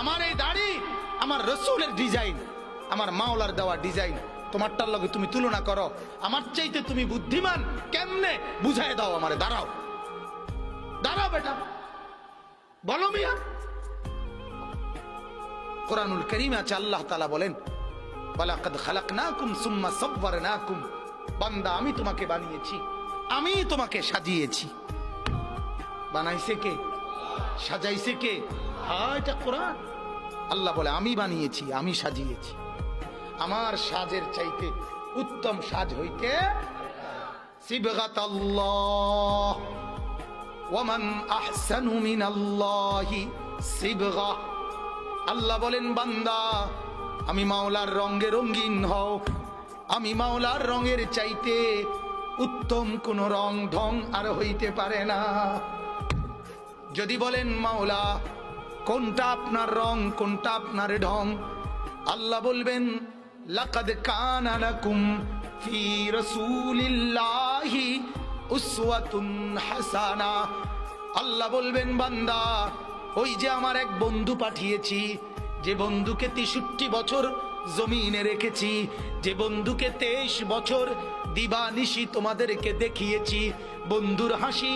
আমার এই দাড়ি আমার রসুলের ডিজাইন, আমার মাওলার দেওয়া ডিজাইন, তোমারটার লগে তুমি তুলনা করো, আমার চাইতে তুমি বুদ্ধিমান কেমনে বুঝাই দাও আমারে। দাঁড়াও দাঁড়াও বেটা, বলো মিয়া। কোরআনুল কারীমে আছে আল্লাহ তাআলা বলেন, ওয়ালাকাদ খালাকনাকুম সুম্মা সাওয়ারনাকুম, বান্দা আমি তোমাকে বানিয়েছি, আমি তোমাকে সাজিয়েছি। বানাইছে কে? সাজাইছে কে? হ্যাঁ, এটা কোরআন। আল্লাহ বলে আমি বানিয়েছি, আমি সাজিয়েছি। আমার সাজের চাইতে উত্তম সাজ হইতে সিবগাতাল্লাহ, ওয়ামান আহসানু মিনাল্লাহি সিবগা। আল্লাহ বলেন বান্দা আমি মাওলার রঙে রঙিন হও, আমি মাওলার রঙের চাইতে উত্তম কোন রং ঢং আর হইতে পারে না। যদি বলেন মাওলা কোনটা আপনার রং, কোনটা আপনার ঢং, আল্লাহ বলবেন লাকাদ কানা লাকুম ফি রাসূলিল্লাহি উসওয়াতুন হাসানা। আল্লাহ বলবেন বান্দা ওই যে আমার এক বন্ধু পাঠিয়েছি, যে বন্ধুকে 63 বছর জমিনে রেখেছি, যে বন্ধুকে 23 বছর দিবানিশি তোমাদেরকে দেখিয়েছি, বন্ধুর হাসি,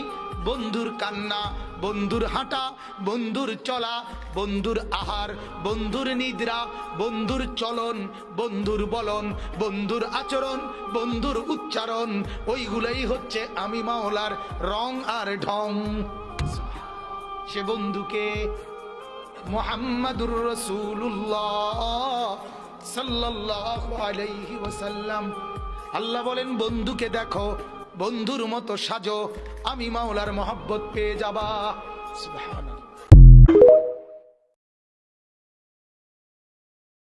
বন্ধুর কান্না, বন্ধুর হাঁটা, বন্ধুর চলা, বন্ধুর আহার, বন্ধুর নিদ্রা, বন্ধুর চলন, বন্ধুর বলন, বন্ধুর আচরণ, বন্ধুর উচ্চারণ, ওইগুলোই হচ্ছে আমি মাওলার রং আর ঢং। সে বন্ধুকে মুহাম্মাদুর রাসূলুল্লাহ সাল্লাল্লাহু আলাইহি ওয়াসাল্লাম। আল্লাহ বলেন বন্ধুকে দেখো, বন্ধুর মতো সাজো, আমি মাওলার মহব্বত পেয়ে যাবা। সুবহানাল্লাহ।